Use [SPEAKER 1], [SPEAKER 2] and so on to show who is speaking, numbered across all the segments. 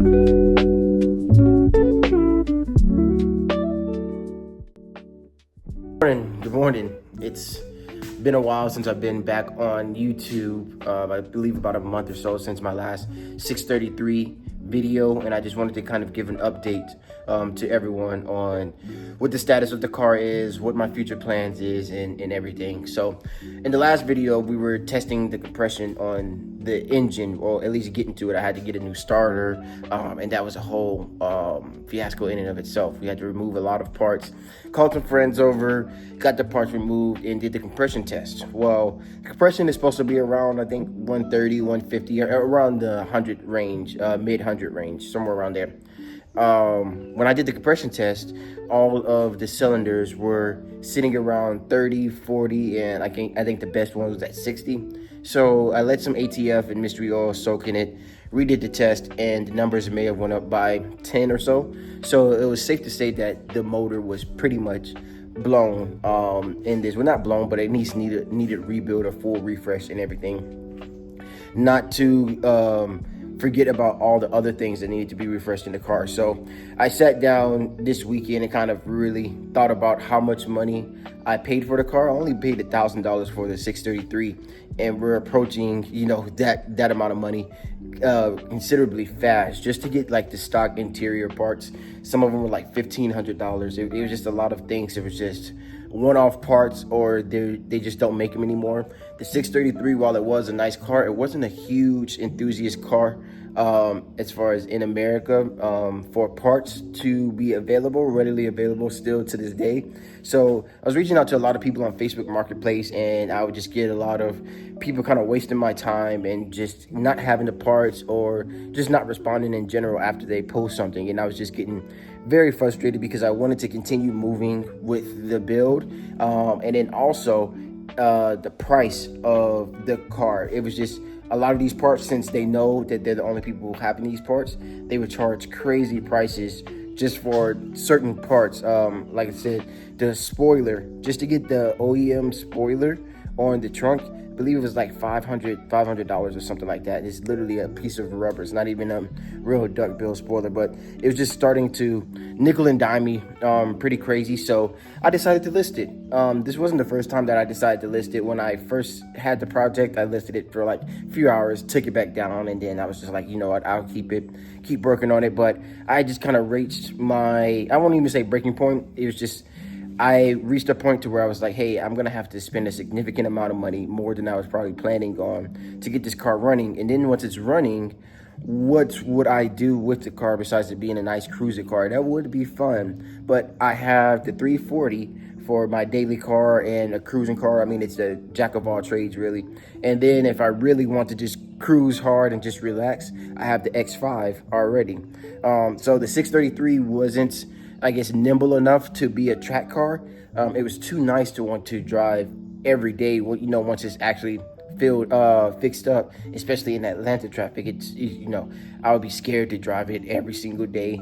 [SPEAKER 1] Good morning. It's been a while since I've been back on YouTube. I believe about a month or so since my last 633 video, and I just wanted to kind of give an update to everyone on what the status of the car is, what my future plans is, and everything. So in the last video, we were testing the compression on the engine, or at least getting to it. I had to get a new starter, and that was a whole fiasco in and of itself. We had to remove a lot of parts, called some friends over, got the parts removed, and did the compression test. Well, the compression is supposed to be around, I think, 130, 150, around the 100 range, mid 100 range, somewhere around there. When I did the compression test, all of the cylinders were sitting around 30, 40, and I think the best one was at 60. So I let some ATF and mystery oil soak in it, redid the test, and the numbers may have went up by 10 or so. So it was safe to say that the motor was pretty much blown in this. Well, not blown, but it needed rebuild, a full refresh and everything. Not to forget about all the other things that needed to be refreshed in the car. So I sat down this weekend and kind of really thought about how much money I paid for the car. I only paid $1,000 for the 633, and we're approaching, that amount of money considerably fast just to get like the stock interior parts. Some of them were like $1,500. It was just a lot of things. It was just one-off parts, or they just don't make them anymore. The 633, while it was a nice car, it wasn't a huge enthusiast car as far as in America for parts to be readily available still to this day. So I was reaching out to a lot of people on Facebook Marketplace, and I would just get a lot of people kind of wasting my time and just not having the parts, or just not responding in general after they post something. And I was just getting very frustrated because I wanted to continue moving with the build, and then also the price of the car. It was just a lot of these parts, since they know that they're the only people having these parts, they would charge crazy prices just for certain parts. Like I said, the spoiler, just to get the OEM spoiler on the trunk, I believe it was like $500 or something like that. It's literally a piece of rubber. It's not even a real duck bill spoiler, but it was just starting to nickel and dime me pretty crazy. So I decided to list it. This wasn't the first time that I decided to list it. When I first had the project, I listed it for like a few hours, took it back down, and then I was just like, you know what, I'll keep working on it. But I just kind of reached I won't even say breaking point. It was just, I reached a point to where I was like, hey, I'm going to have to spend a significant amount of money, more than I was probably planning on, to get this car running. And then once it's running, what would I do with the car besides it being a nice cruiser car? That would be fun. But I have the 340 for my daily car and a cruising car. I mean, it's a jack of all trades, really. And then if I really want to just cruise hard and just relax, I have the X5 already. So the 633 wasn't, I guess, nimble enough to be a track car. It was too nice to want to drive every day. Well, once it's actually fixed up, especially in Atlanta traffic, it's, I would be scared to drive it every single day.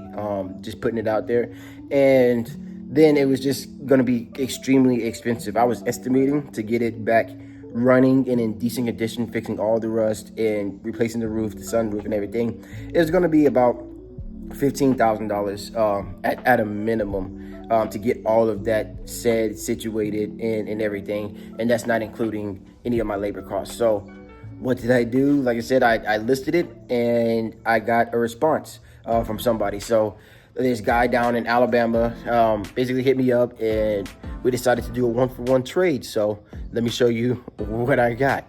[SPEAKER 1] Just putting it out there, and then it was just going to be extremely expensive. I was estimating to get it back running and in decent condition, fixing all the rust and replacing the roof, the sunroof, and everything. It was going to be about $15,000 at a minimum to get all of that situated and everything, and that's not including any of my labor costs. So what did I do? Like I said, I listed it, and I got a response from somebody. So this guy down in Alabama basically hit me up, and we decided to do a 1-for-1 trade. So let me show you what I got.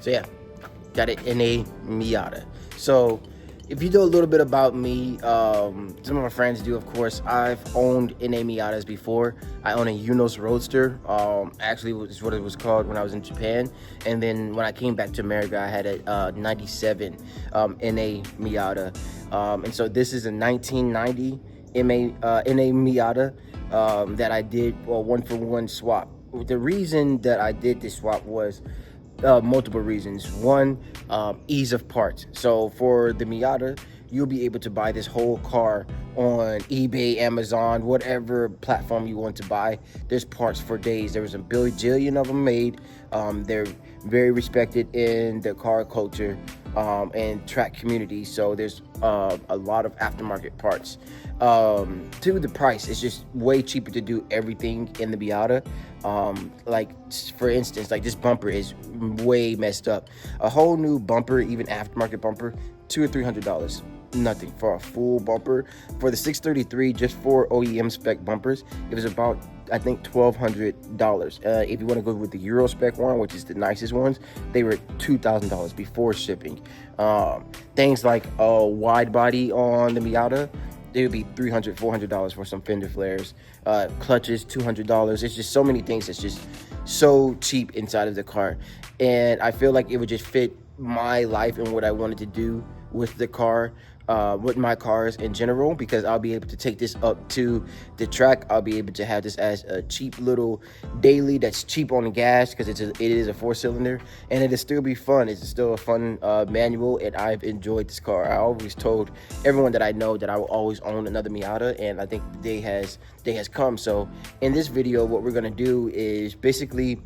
[SPEAKER 1] So yeah, got it in a Miata. So if you know a little bit about me, some of my friends do, of course. I've owned NA Miatas before. I own a Unos Roadster. Actually, was what it was called when I was in Japan. And then when I came back to America, I had a 97 NA Miata. And so this is a 1990 NA Miata that I did a one-for-one swap. The reason that I did this swap was multiple reasons. One, ease of parts. So for the Miata, you'll be able to buy this whole car on eBay, Amazon, whatever platform you want to buy. There's parts for days. There was a bajillion of them made. They're very respected in the car culture and track community. So there's a lot of aftermarket parts. To the price, it's just way cheaper to do everything in the Miata. Like for instance, like this bumper is way messed up. A whole new bumper, even aftermarket bumper, $200 or $300. Nothing for a full bumper. For the 633, just for OEM spec bumpers, it was about, I think, $1,200. If you want to go with the Euro spec one, which is the nicest ones, they were $2,000 before shipping. Things like a wide body on the Miata, it would be $300, $400 for some fender flares. Clutches, $200. It's just so many things that's just so cheap inside of the car. And I feel like it would just fit my life and what I wanted to do with the car, with my cars in general, because I'll be able to take this up to the track. I'll be able to have this as a cheap little daily that's cheap on the gas, because it is a 4-cylinder, and it'll still be fun. It's still a fun manual, and I've enjoyed this car. I always told everyone that I know that I will always own another Miata, and I think the day has come. So in this video, what we're gonna do is basically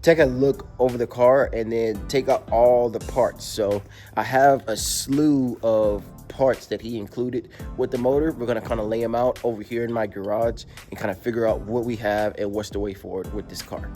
[SPEAKER 1] take a look over the car and then take out all the parts. So I have a slew of parts that he included with the motor. We're gonna kind of lay them out over here in my garage and kind of figure out what we have and what's the way forward with this car.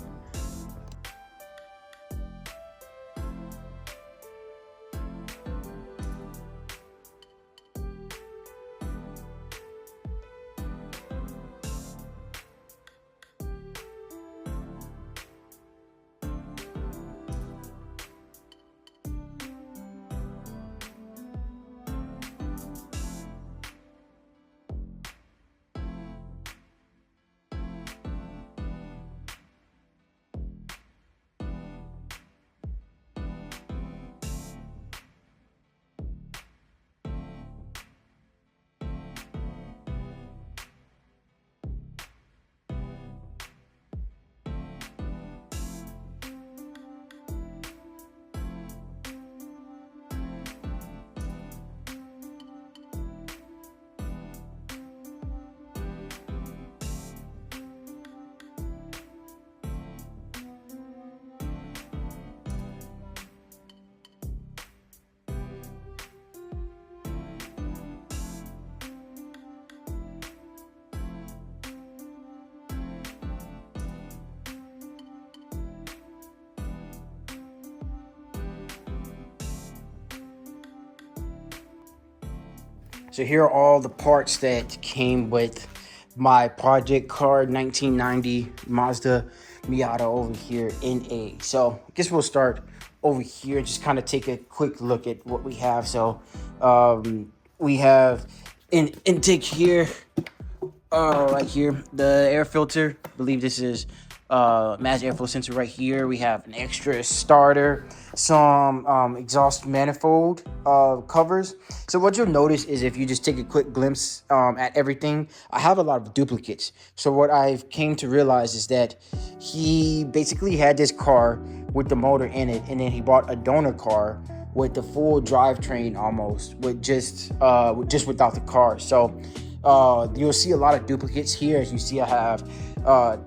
[SPEAKER 1] So here are all the parts that came with my project car, 1990 Mazda Miata over here in A. So I guess we'll start over here, just kind of take a quick look at what we have. So we have an intake here, right here, the air filter. I believe this is mass airflow sensor right here. We have an extra starter, some exhaust manifold covers. So what you'll notice is, if you just take a quick glimpse at everything, I have a lot of duplicates. So what I've came to realize is that he basically had this car with the motor in it, and then he bought a donor car with the full drivetrain almost, with just without the car. So you'll see a lot of duplicates here. As you see, I have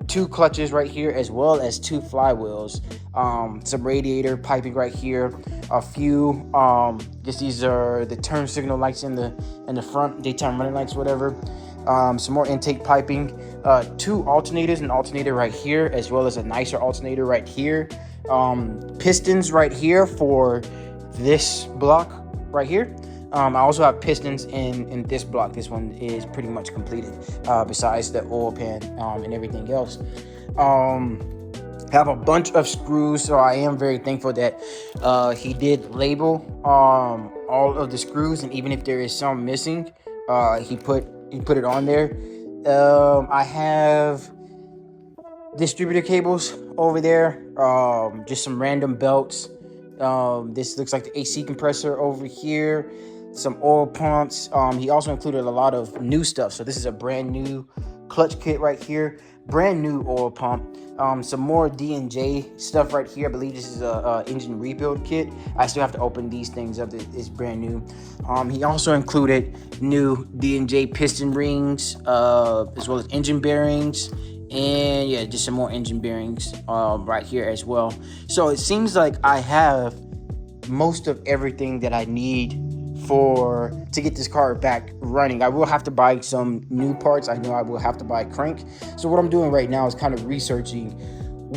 [SPEAKER 1] 2 clutches right here, as well as 2 flywheels, some radiator piping right here, a few guess these are the turn signal lights in the front, daytime running lights, whatever. Some more intake piping, 2 alternators, an alternator right here, as well as a nicer alternator right here, pistons right here for this block right here. I also have pistons in this block. This one is pretty much completed, besides the oil pan and everything else. Have a bunch of screws, so I am very thankful that he did label all all of the screws, and even if there is some missing, he put it on there. I have distributor cables over there, just some random belts. This looks like the AC compressor over here, some oil pumps. He also included a lot of new stuff. So this is a brand new clutch kit right here, brand new oil pump. Some more D&J stuff right here. I believe this is a engine rebuild kit. I still have to open these things up. It's brand new. He also included new D&J piston rings, as well as engine bearings, and yeah, just some more engine bearings right here as well. So it seems like I have most of everything that I need to get this car back running. I will have to buy some new parts. I know I will have to buy a crank. So what I'm doing right now is kind of researching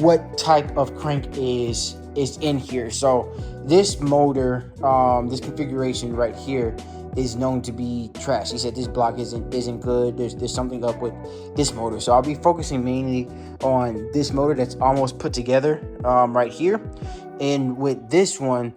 [SPEAKER 1] what type of crank is in here. So this motor, this configuration right here is known to be trash. He said this block isn't good. There's something up with this motor. So I'll be focusing mainly on this motor that's almost put together right here. And with this one,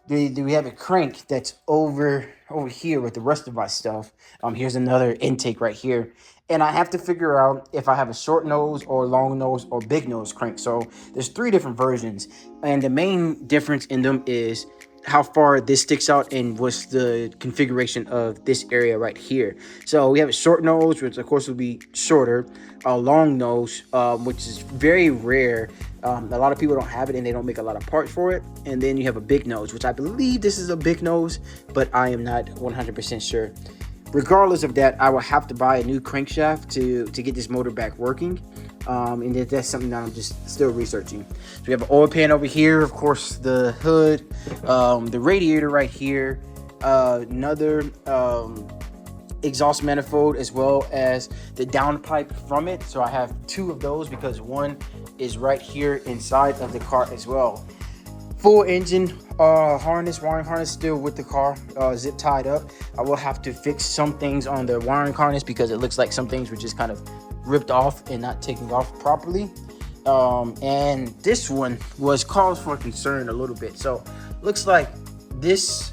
[SPEAKER 1] we have a crank that's over here with the rest of my stuff. Here's another intake right here. And I have to figure out if I have a short nose or long nose or big nose crank. So there's 3 different versions. And the main difference in them is how far this sticks out and what's the configuration of this area right here. So we have a short nose, which of course will be shorter, a long nose, which is very rare. A lot of people don't have it and they don't make a lot of parts for it. And then you have a big nose, which I believe this is a big nose, but I am not 100% sure. Regardless of that, I will have to buy a new crankshaft to get this motor back working. And that's something that I'm just still researching. So we have an oil pan over here, of course, the hood, the radiator right here, another exhaust manifold, as well as the downpipe from it. So I have 2 of those because one is right here inside of the car as well. Full engine harness, wiring harness still with the car, zip tied up. I will have to fix some things on the wiring harness because it looks like some things were just kind of ripped off and not taken off properly. And this one was cause for concern a little bit. So looks like this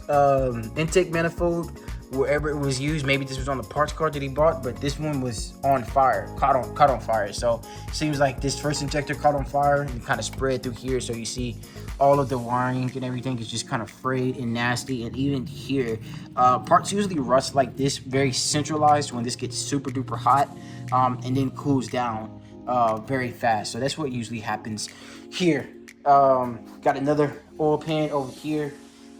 [SPEAKER 1] intake manifold, wherever it was used, maybe this was on the parts card that he bought, but this one was on fire, caught on fire. So it seems like this first injector caught on fire and kind of spread through here. So you see all of the wiring and everything is just kind of frayed and nasty. And even here, parts usually rust like this, very centralized when this gets super duper hot, and then cools down very fast. So that's what usually happens here. Got another oil pan over here,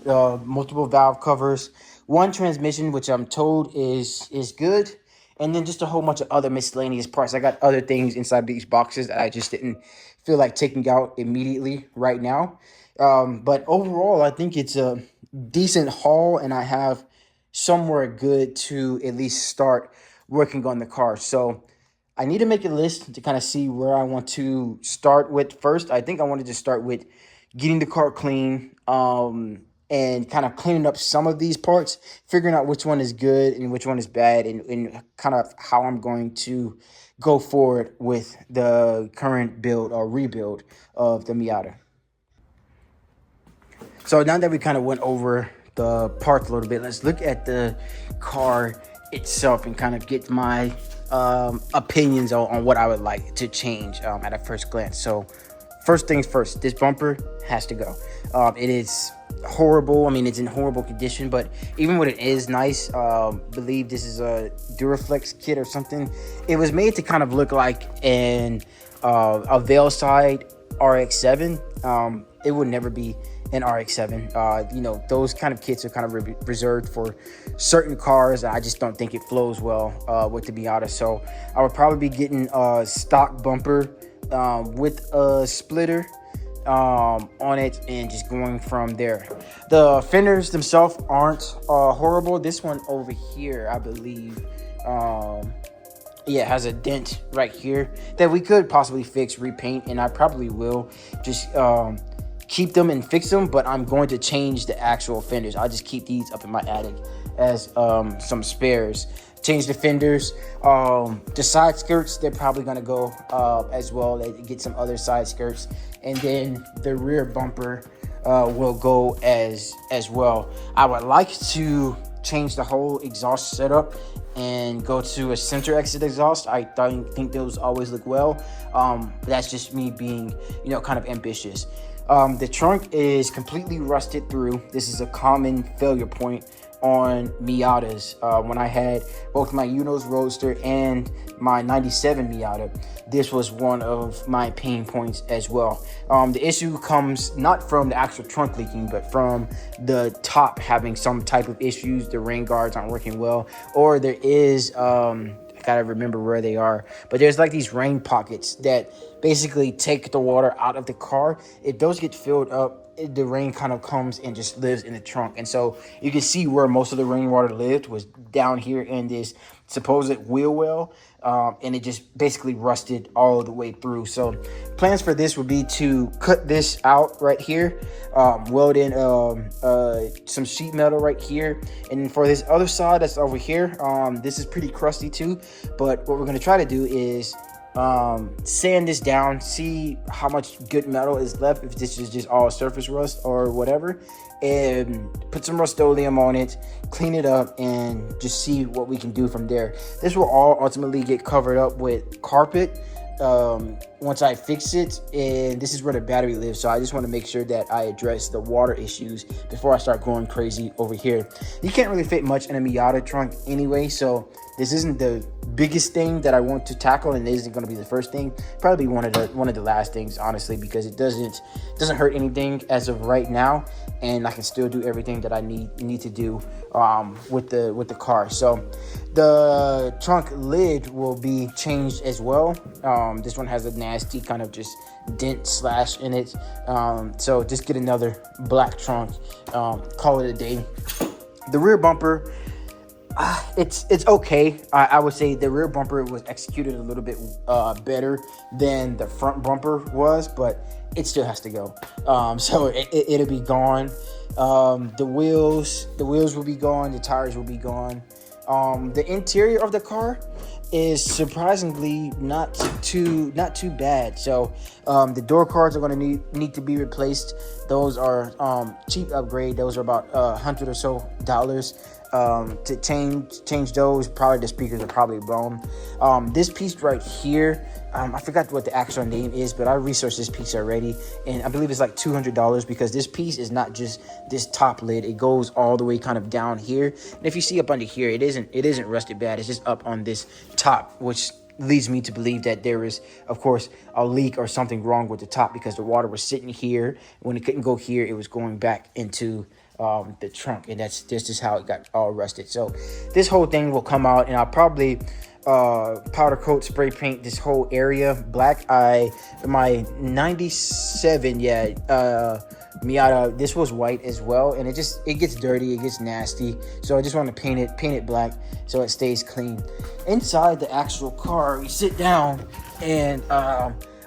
[SPEAKER 1] multiple valve covers, one transmission, which I'm told is good, and then just a whole bunch of other miscellaneous parts. I got other things inside these boxes that I just didn't feel like taking out immediately right now. But overall, I think it's a decent haul, and I have somewhere good to at least start working on the car. So I need to make a list to kind of see where I want to start with first. I think I wanted to start with getting the car clean, and kind of cleaning up some of these parts, figuring out which one is good and which one is bad, and kind of how I'm going to go forward with the current build or rebuild of the Miata. So now that we kind of went over the parts a little bit, let's look at the car itself and kind of get my opinions on what I would like to change at a first glance. So first things first, this bumper has to go. It is horrible. I mean, it's in horrible condition, but even when it is nice, believe this is a Duraflex kit or something. It was made to kind of look like a Veilside RX-7. It would never be an RX-7. You know, those kind of kits are kind of reserved for certain cars. I just don't think it flows well with the Miata. So I would probably be getting a stock bumper with a splitter on it and just going from there. The fenders themselves aren't horrible. This one over here, I believe, yeah, has a dent right here that we could possibly fix, repaint, and I probably will just keep them and fix them, but I'm going to change the actual fenders. I'll just keep these up in my attic as some spares. Change the fenders. The side skirts, they're probably gonna go as well. They get some other side skirts, and then the rear bumper. will go as well. I would like to change the whole exhaust setup and go to a center exit exhaust. I think those always look well. That's just me being, kind of ambitious. The trunk is completely rusted through. This is a common failure point on Miatas. When I had both my Unos Roadster and my 97 Miata, this was one of my pain points as well. The issue comes not from the actual trunk leaking, but from the top having some type of issues. The rain guards aren't working well, or there is, I gotta remember where they are, but there's like these rain pockets that basically take the water out of the car. If those get filled up, the rain kind of comes and just lives in the trunk. And so you can see where most of the rainwater lived was down here in this supposed wheel well, and it just basically rusted all the way through. So plans for this would be to cut this out right here, weld in some sheet metal right here, and for this other side that's over here, this is pretty crusty too, but what we're going to try to do is sand this down, see how much good metal is left, if this is just all surface rust or whatever, and put some Rust-Oleum on it, clean it up, and just see what we can do from there. This will all ultimately get covered up with carpet once I fix it, and this is where the battery lives, so I just want to make sure that I address the water issues before I start going crazy over here. You can't really fit much in a Miata trunk anyway, so this isn't the biggest thing that I want to tackle, and it isn't going to be the first thing. Probably one of the last things, honestly, because it doesn't hurt anything as of right now, and I can still do everything that I need to do with the car. So the trunk lid will be changed as well. This one has a nasty kind of just dent slash in it, so just get another black trunk, call it a day. The rear bumper, it's okay. I would say the rear bumper was executed a little bit better than the front bumper was, but it still has to go. So it'll be gone. The wheels will be gone. The tires will be gone. The interior of the car is surprisingly not too bad. So the door cards are going to need to be replaced. Those are cheap upgrade. Those are about $100 or so to change those. Probably the speakers are probably blown. This piece right here, I forgot what the actual name is, but I researched this piece already, and I believe it's like $200 because this piece is not just this top lid. It goes all the way kind of down here, and if you see up under here, it isn't rusted bad. It's just up on this top, which leads me to believe that there is, of course, a leak or something wrong with the top, because the water was sitting here. When it couldn't go here, it was going back into the trunk, and that's just how it got all rusted. So this whole thing will come out, and I'll probably powder coat, spray paint this whole area black. My 97 Miata, this was white as well, and it gets dirty, it gets nasty, so I just want to paint it black so it stays clean. Inside the actual car, we sit down, and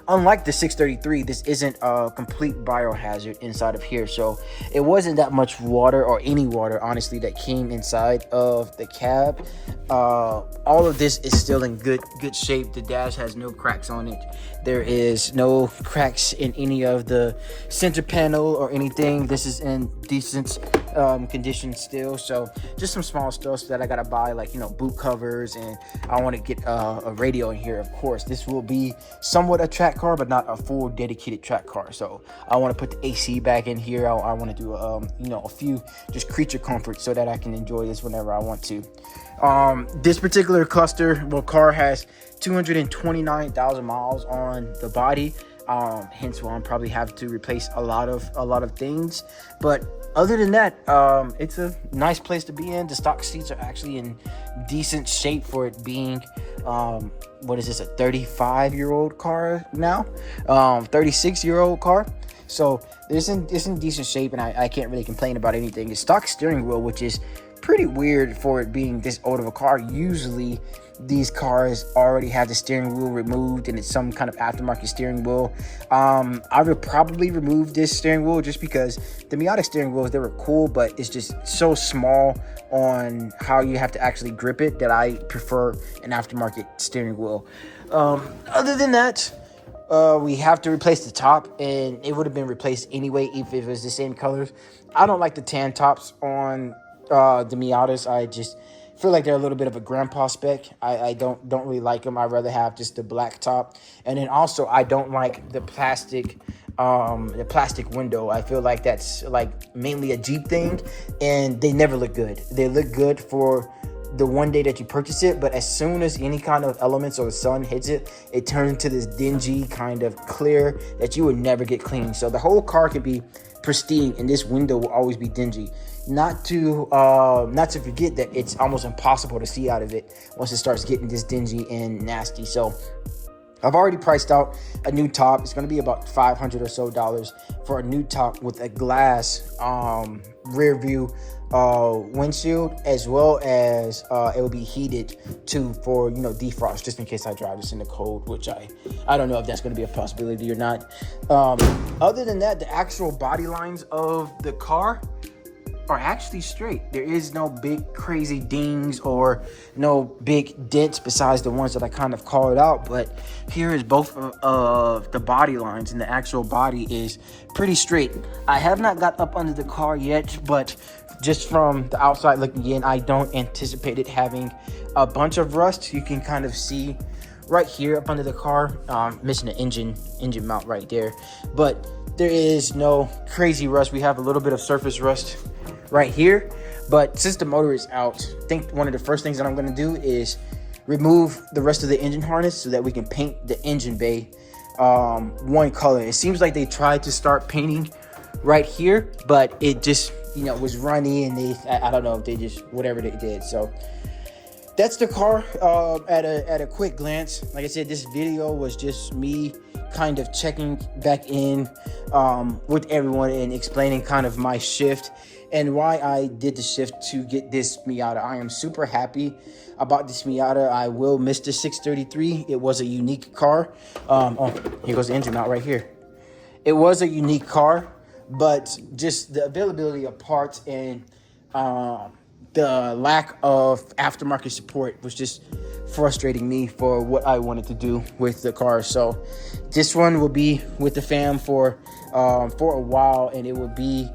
[SPEAKER 1] unlike the 633, this isn't a complete biohazard inside of here, so it wasn't that much water, or any water, honestly, that came inside of the cab. All of this is still in good shape. The dash has no cracks on it. There is no cracks in any of the center panel or anything. This is in decent condition still. So just some small stuff that I gotta buy, like boot covers, and I want to get a radio in here. Of course, this will be somewhat a track car, but not a full dedicated track car. So I want to put the AC back in here. I want to do a few just creature comforts so that I can enjoy this whenever I want to. This particular car has 229,000 miles on the body, hence why I'm probably have to replace a lot of things, but other than that, it's a nice place to be in. The stock seats are actually in decent shape for it being what is this, a 35-year-old car now, 36-year-old car. So it's in decent shape, and I can't really complain about anything. The stock steering wheel, which is pretty weird for it being this old of a car. Usually these cars already have the steering wheel removed, and it's some kind of aftermarket steering wheel. I would probably remove this steering wheel just because the Miata steering wheels, they were cool, but it's just so small on how you have to actually grip it that I prefer an aftermarket steering wheel. Other than that,
[SPEAKER 2] we have to replace the top, and it would have been replaced anyway if it was the same colors. I don't like the tan tops on the Miatas. I just feel like they're a little bit of a grandpa spec. I don't really like them. I'd rather have just the black top. And then also I don't like the plastic window. I feel like that's like mainly a Jeep thing, and they never look good. They look good for the one day that you purchase it, but as soon as any kind of elements or the sun hits it, it turns into this dingy kind of clear that you would never get clean. So the whole car could be pristine and this window will always be dingy. Not to forget that it's almost impossible to see out of it once it starts getting this dingy and nasty. So I've already priced out a new top. It's going to be about $500 or so for a new top with a glass rear view windshield, as well as it will be heated too for defrost, just in case I drive this in the cold, which I don't know if that's going to be a possibility or not. Other than that, the actual body lines of the car are actually straight. There is no big crazy dings or no big dents besides the ones that I kind of called out, but here is both of the body lines, and the actual body is pretty straight. I have not got up under the car yet, but just from the outside looking in, I don't anticipate it having a bunch of rust. You can kind of see right here up under the car, missing the engine mount right there, but there is no crazy rust. We have a little bit of surface rust right here, but since the motor is out, I think one of the first things that I'm going to do is remove the rest of the engine harness so that we can paint the engine bay one color. It seems like they tried to start painting right here, but it just was runny, and I don't know if they just whatever they did. So that's the car at a quick glance. Like I said, this video was just me kind of checking back in with everyone and explaining kind of my shift and why I did the shift to get this Miata. I am super happy about this Miata. I will miss the 633. It was a unique car. Oh, here goes the engine mount right here. It was a unique car, but just the availability of parts and the lack of aftermarket support was just frustrating me for what I wanted to do with the car. So this one will be with the fam for a while, and it will be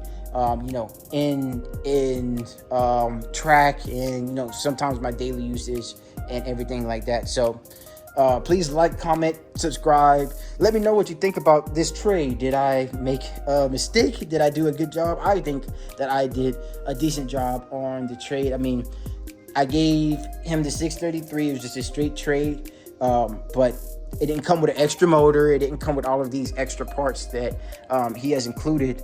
[SPEAKER 2] in track and sometimes my daily usage and everything like that. So please like, comment, subscribe. Let me know what you think about this trade. Did I make a mistake? Did I do a good job? I think that I did a decent job on the trade. I mean, I gave him the 633. It was just a straight trade, but it didn't come with an extra motor. It didn't come with all of these extra parts that he has included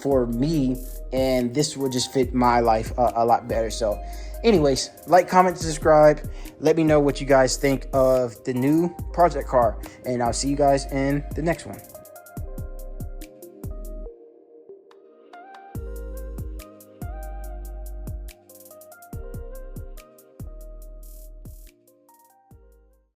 [SPEAKER 2] for me, and this will just fit my life a lot better. So anyways, like, comment, subscribe. Let me know what you guys think of the new project car, and I'll see you guys in the next one.